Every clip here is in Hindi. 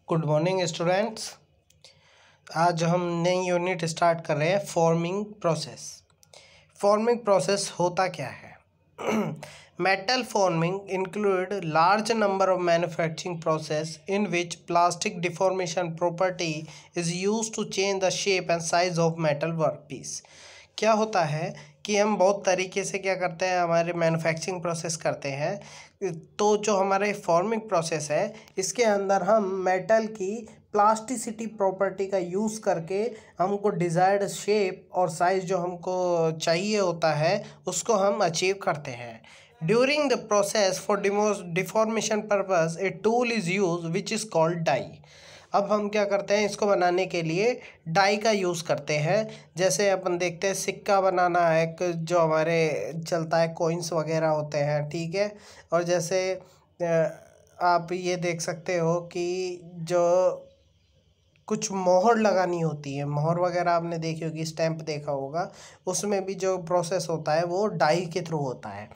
Good morning students. आज हम नई यूनिट स्टार्ट कर रहे हैं फॉर्मिंग प्रोसेस। फॉर्मिंग प्रोसेस होता क्या है? Metal forming include large number of manufacturing process in which plastic deformation property is used to change the shape and size of metal work piece. क्या होता है कि हम बहुत तरीके से क्या करते हैं, हमारे मैन्युफैक्चरिंग प्रोसेस करते हैं। तो जो हमारे फॉर्मिंग प्रोसेस है, इसके अंदर हम मेटल की प्लास्टिसिटी प्रॉपर्टी का यूज़ करके हमको डिज़ायर्ड शेप और साइज़ जो हमको चाहिए होता है उसको हम अचीव करते हैं। During the process for deformation purpose a tool is use which is called die. अब हम क्या करते हैं, इसको बनाने के लिए डाई का यूज़ करते हैं। जैसे अपन देखते हैं सिक्का बनाना है, जो हमारे चलता है, कॉइन्स वगैरह होते हैं, ठीक है। और जैसे आप ये देख सकते हो कि जो कुछ मोहर लगानी होती है, मोहर वगैरह आपने देखी होगी, स्टैंप देखा होगा, उसमें भी जो प्रोसेस होता है वो डाई के थ्रू होता है।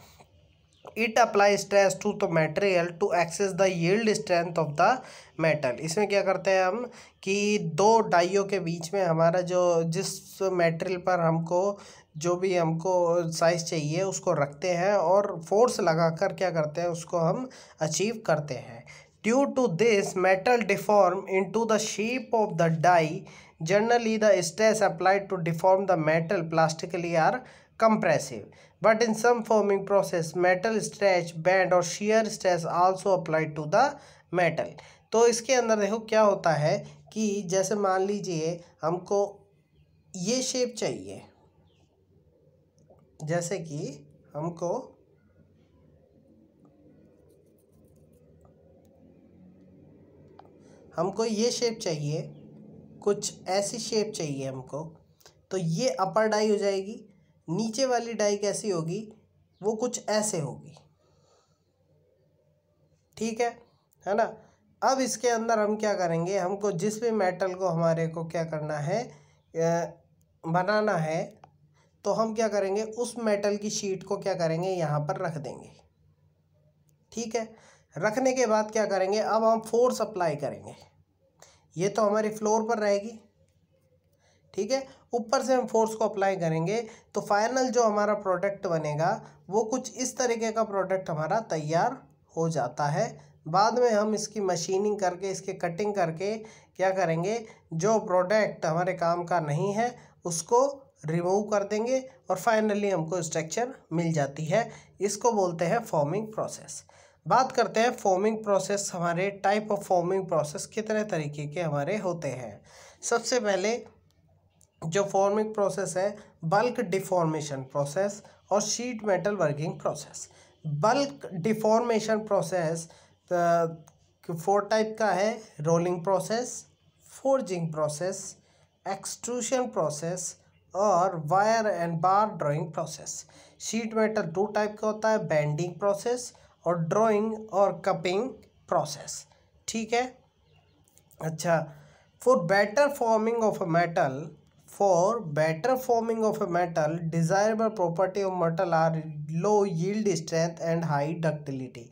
It apply stress to the material to access the yield strength of the metal. इसमें क्या करते हैं हम कि दो डाइयों के बीच में हमारा जो जिस मटेरियल पर हमको जो भी हमको साइज चाहिए उसको रखते हैं और फोर्स लगाकर क्या करते हैं, उसको हम अचीव करते हैं। Due to this metal deform into the shape of the die. Generally the stress applied to deform the metal plastically are compressive, but in some forming process metal stretch bend or shear stress also applied to the metal। तो इसके अंदर देखो क्या होता है कि जैसे मान लीजिए हमको ये शेप चाहिए, जैसे कि हमको ये शेप चाहिए, कुछ ऐसी शेप चाहिए हमको, तो ये अपर डाई हो जाएगी। नीचे वाली डाई कैसी होगी, वो कुछ ऐसे होगी, ठीक है ना। अब इसके अंदर हम क्या करेंगे, हमको जिस भी मेटल को हमारे को क्या करना है, बनाना है, तो हम क्या करेंगे, उस मेटल की शीट को क्या करेंगे, यहाँ पर रख देंगे, ठीक है। रखने के बाद क्या करेंगे, अब हम फोर्स अप्लाई करेंगे। ये तो हमारी फ्लोर पर रहेगी, ठीक है। ऊपर से हम फोर्स को अप्लाई करेंगे तो फाइनल जो हमारा प्रोडक्ट बनेगा वो कुछ इस तरीके का प्रोडक्ट हमारा तैयार हो जाता है। बाद में हम इसकी मशीनिंग करके, इसके कटिंग करके क्या करेंगे, जो प्रोडक्ट हमारे काम का नहीं है उसको रिमूव कर देंगे और फाइनली हमको स्ट्रक्चर मिल जाती है। इसको बोलते हैं फॉर्मिंग प्रोसेस। बात करते हैं फॉर्मिंग प्रोसेस, हमारे टाइप ऑफ फॉर्मिंग प्रोसेस कितने तरीके के हमारे होते हैं। सबसे पहले जो फॉर्मिंग प्रोसेस है, बल्क डिफॉर्मेशन प्रोसेस और sheet metal working process. Bulk deformation process 4 type का है: rolling process, forging process, extrusion process और wire and bar drawing process. Sheet metal 2 type का होता है: बेंडिंग प्रोसेस और ड्राइंग और कपिंग प्रोसेस, ठीक है। अच्छा, for better forming of a metal, desirable property of metal are low yield strength and high ductility।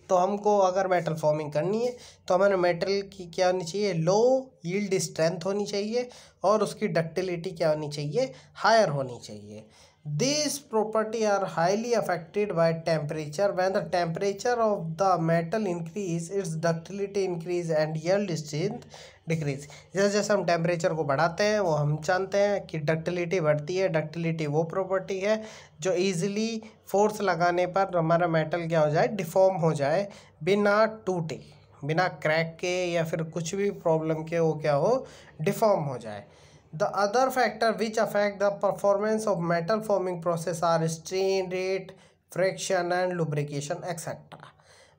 तो हमको अगर मेटल फॉर्मिंग करनी है तो हमारे मेटल की क्या होनी चाहिए, लो यील्ड स्ट्रेंथ होनी चाहिए और उसकी डक्टिलिटी क्या होनी चाहिए, हायर होनी चाहिए। These property are highly affected by temperature. When the temperature of the metal increase, its ductility increase and yield strength decrease। जैसे जैसे हम टेम्परेचर को बढ़ाते हैं वो हम जानते हैं कि डक्टिलिटी बढ़ती है। डक्टिलिटी वो प्रॉपर्टी है जो इजीली फोर्स लगाने पर हमारा मेटल क्या हो जाए, डिफॉर्म हो जाए, बिना टूटे, बिना क्रैक के या फिर कुछ भी प्रॉब्लम के वो क्या हो, डिफॉर्म हो जाए। The other factor which affect the performance of metal forming process are strain rate, friction and lubrication etc.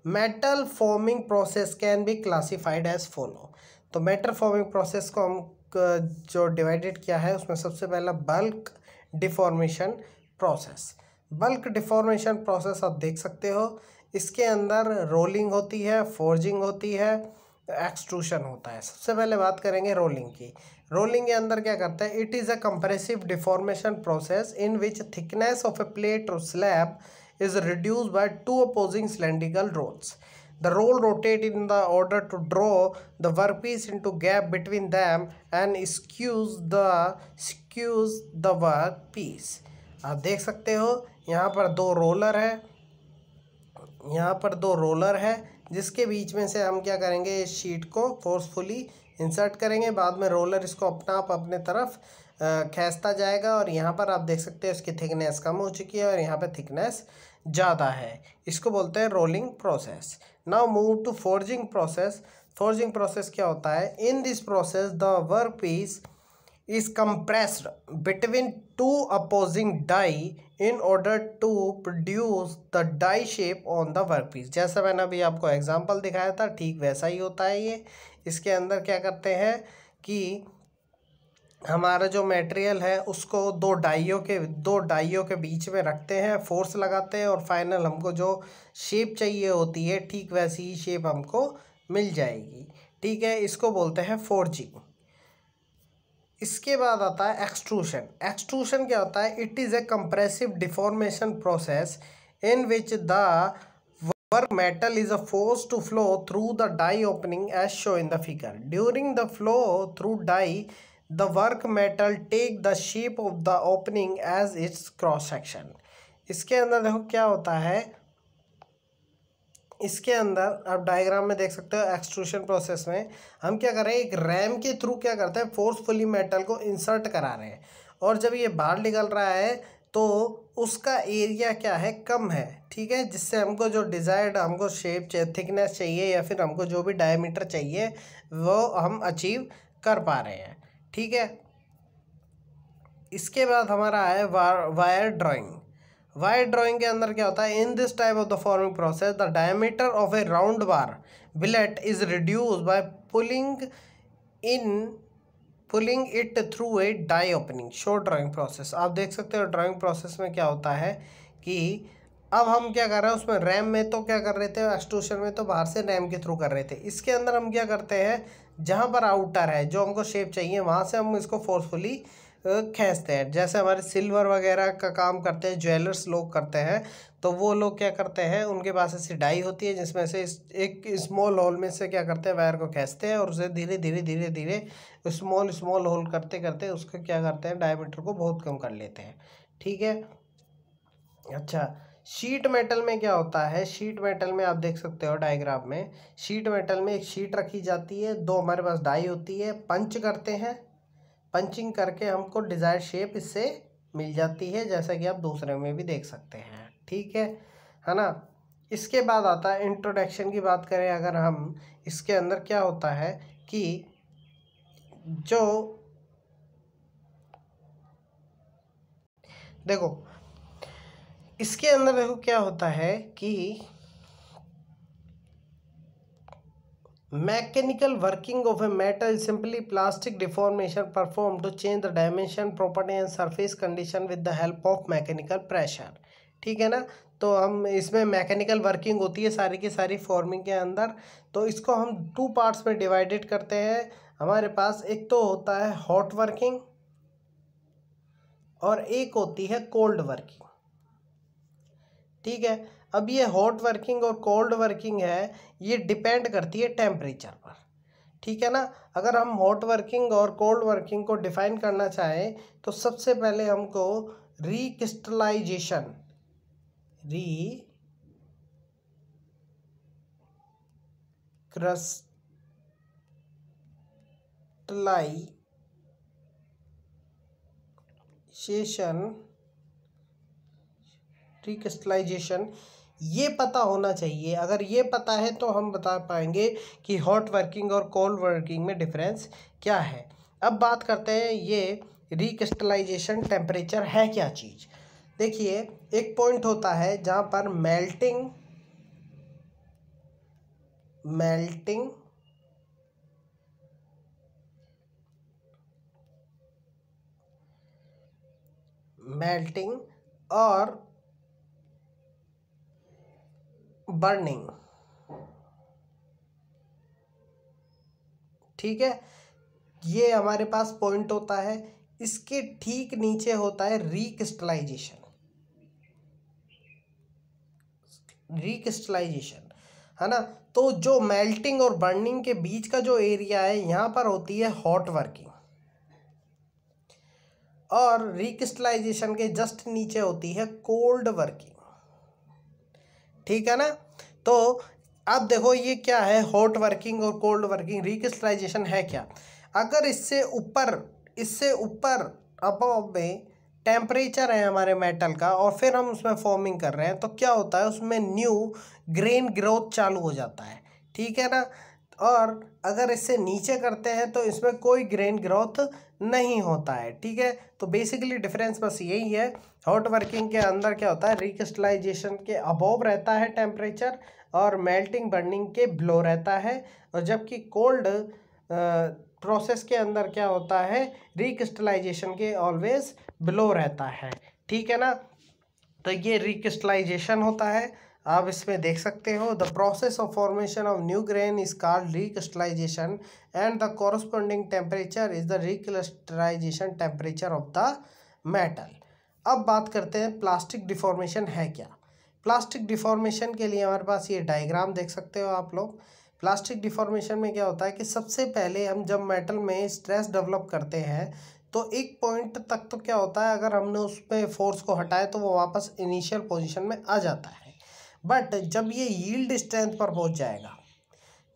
Metal forming process can be classified as follow। तो metal forming process को हम जो डिवाइडेड किया है उसमें सबसे पहला bulk deformation process. Bulk deformation process आप देख सकते हो, इसके अंदर रोलिंग होती है, फोर्जिंग होती है, एक्सट्रूशन होता है। सबसे पहले बात करेंगे रोलिंग की। रोलिंग के अंदर क्या करता है, it is a compressive deformation process in which thickness of a plate और slab is reduce by 2 opposing cylindrical rolls. The roll rotate in the order to draw the workpiece into gap between them and skews the workpiece. आप देख सकते हो यहाँ पर दो रोलर है, यहाँ पर दो रोलर है जिसके बीच में से हम क्या करेंगे, इस शीट को फोर्सफुली इंसर्ट करेंगे। बाद में रोलर इसको अपना आप अपने तरफ खींचता जाएगा और यहाँ पर आप देख सकते हैं इसकी थिकनेस कम हो चुकी है और यहाँ पे थिकनेस ज़्यादा है। इसको बोलते हैं rolling process. Now move to forging process. Forging process क्या होता है? In this process the work piece is compressed between two opposing die in order to produce the die shape on the workpiece। जैसा मैंने अभी आपको एग्जांपल दिखाया था ठीक वैसा ही होता है ये। इसके अंदर क्या करते हैं कि हमारा जो मटेरियल है उसको दो डाइयों के बीच में रखते हैं, फोर्स लगाते हैं और फाइनल हमको जो शेप चाहिए होती है ठीक वैसी ही शेप हमको मिल जाएगी। ठीक है, इसको बोलते हैं फोर्जिंग। इसके बाद आता है एक्सट्रूशन। एक्सट्रूशन क्या होता है? It is a compressive deformation process in which the work metal is force to flow through the die opening as show in the figure. During the flow through die the work metal take the shape of the opening as its cross section. इसके अंदर देखो क्या होता है, इसके अंदर आप डायग्राम में देख सकते हो एक्सट्रूशन प्रोसेस में हम क्या कर रहे हैं, एक रैम के थ्रू क्या करते हैं, फोर्सफुली मेटल को इंसर्ट करा रहे हैं और जब ये बाहर निकल रहा है तो उसका एरिया क्या है, कम है। ठीक है, जिससे हमको जो डिज़ायर्ड हमको शेप थिकनेस चाहिए या फिर हमको जो भी डायमीटर चाहिए वो हम अचीव कर पा रहे हैं। ठीक है, इसके बाद हमारा है वायर ड्राइंग। वायर ड्राइंग के अंदर क्या होता है? In this type of the forming process the diameter of a round bar billet is reduce by pulling it through a die opening. Short drawing process. आप देख सकते हो ड्राइंग प्रोसेस में क्या होता है कि अब हम क्या कर रहे हैं, उसमें रैम में तो क्या कर रहे थे, एक्सट्रूशन में तो बाहर से रैम के थ्रू कर रहे थे। इसके अंदर हम क्या करते हैं, जहाँ पर आउटर है जो हमको शेप चाहिए वहाँ से हम इसको फोर्सफुली खींचते हैं। जैसे हमारे सिल्वर वगैरह का काम करते हैं, ज्वेलर्स लोग करते हैं, तो वो लोग क्या करते हैं, उनके पास ऐसी डाई होती है जिसमें से एक स्मॉल होल में से क्या करते हैं, वायर को खींचते हैं और उसे धीरे धीरे स्मॉल होल करते करते उसको क्या करते हैं, डायमीटर को बहुत कम कर लेते हैं। ठीक है, अच्छा शीट मेटल में क्या होता है? शीट मेटल में आप देख सकते हो डायग्राम में, शीट मेटल में एक शीट रखी जाती है, दो हमारे पास डाई होती है, पंच करते हैं, पंचिंग करके हमको डिज़ायर शेप इससे मिल जाती है, जैसा कि आप दूसरे में भी देख सकते हैं। ठीक है ना। इसके बाद आता है इंट्रोडक्शन की बात करें अगर हम, इसके अंदर क्या होता है कि जो देखो इसके अंदर देखो क्या होता है कि mechanical working of a metal is simply plastic deformation performed to change the dimension, property and surface condition with the help of mechanical pressure। ठीक है ना, तो हम इसमें मैकेनिकल वर्किंग होती है सारी की सारी फॉर्मिंग के अंदर। तो इसको हम टू पार्ट्स में डिवाइडेड करते हैं। हमारे पास एक तो होता है हॉट वर्किंग और एक होती है कोल्ड वर्किंग। ठीक है, अब ये हॉट वर्किंग और कोल्ड वर्किंग है, ये डिपेंड करती है टेम्परेचर पर। ठीक है ना, अगर हम हॉट वर्किंग और कोल्ड वर्किंग को डिफाइन करना चाहें तो सबसे पहले हमको रिक्रिस्टलाइजेशन ये पता होना चाहिए। अगर ये पता है तो हम बता पाएंगे कि हॉट वर्किंग और कोल्ड वर्किंग में डिफरेंस क्या है। अब बात करते हैं ये रिक्रिस्टलाइजेशन टेम्परेचर है क्या चीज़। देखिए एक पॉइंट होता है जहाँ पर मेल्टिंग और बर्निंग। ठीक है, ये हमारे पास पॉइंट होता है। इसके ठीक नीचे होता है रिक्रिस्टलाइजेशन। है ना। तो जो मेल्टिंग और बर्निंग के बीच का जो एरिया है यहाँ पर होती है हॉट वर्किंग, और रिक्रिस्टलाइजेशन के जस्ट नीचे होती है कोल्ड वर्किंग, ठीक है ना। तो अब देखो ये क्या है, हॉट वर्किंग और कोल्ड वर्किंग। रिक्रिस्टलाइजेशन है क्या, अगर इससे ऊपर अबव में टेम्परेचर है हमारे मेटल का और फिर हम उसमें फॉर्मिंग कर रहे हैं तो क्या होता है, उसमें न्यू ग्रेन ग्रोथ चालू हो जाता है, ठीक है ना। और अगर इससे नीचे करते हैं तो इसमें कोई ग्रेन ग्रोथ नहीं होता है, ठीक है। तो बेसिकली डिफरेंस बस यही है। हॉट वर्किंग के अंदर क्या होता है, रिक्रिस्टलाइजेशन के अबोव रहता है टेम्परेचर और मेल्टिंग बर्निंग के बिलो रहता है, और जबकि कोल्ड प्रोसेस के अंदर क्या होता है, रिक्रिस्टलाइजेशन के ऑलवेज बिलो रहता है, ठीक है ना। तो ये रिक्रिस्टलाइजेशन होता है, आप इसमें देख सकते हो। The process of formation of new grain is called recrystallisation and the corresponding temperature is the recrystallisation temperature of the metal. अब बात करते हैं प्लास्टिक डिफॉर्मेशन है क्या। प्लास्टिक डिफॉर्मेशन के लिए हमारे पास ये डायग्राम देख सकते हो आप लोग। प्लास्टिक डिफॉर्मेशन में क्या होता है कि सबसे पहले हम जब मेटल में स्ट्रेस डेवलप करते हैं तो एक पॉइंट तक तो क्या होता है, अगर हमने उस पर फोर्स को हटाया तो वो वापस इनिशियल पोजीशन में आ जाता है। बट जब ये यील्ड स्ट्रेंथ पर पहुंच जाएगा,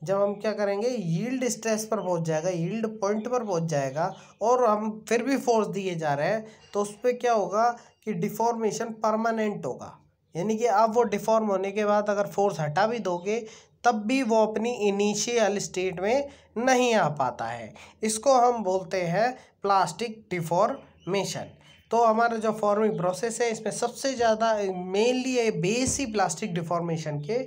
जब हम क्या करेंगे, यील्ड स्ट्रेस पर पहुंच जाएगा, यील्ड पॉइंट पर पहुंच जाएगा और हम फिर भी फोर्स दिए जा रहे हैं, तो उस पर क्या होगा कि डिफॉर्मेशन परमानेंट होगा। यानी कि आप वो डिफॉर्म होने के बाद अगर फोर्स हटा भी दोगे तब भी वो अपनी इनिशियल स्टेट में नहीं आ पाता है। इसको हम बोलते हैं प्लास्टिक डिफॉर्मेशन। तो हमारा जो फॉर्मिंग प्रोसेस है इसमें सबसे ज़्यादा मेनली ये बेस ही प्लास्टिक डिफॉर्मेशन के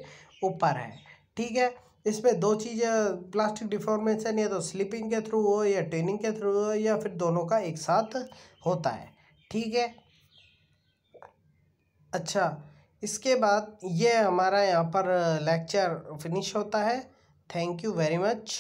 ऊपर है, ठीक है। इसमें दो चीज़ें प्लास्टिक डिफॉर्मेशन, या तो स्लिपिंग के थ्रू हो या टेनिंग के थ्रू हो या फिर दोनों का एक साथ होता है, ठीक है। अच्छा, इसके बाद ये हमारा यहाँ पर लेक्चर फिनिश होता है। Thank you very much.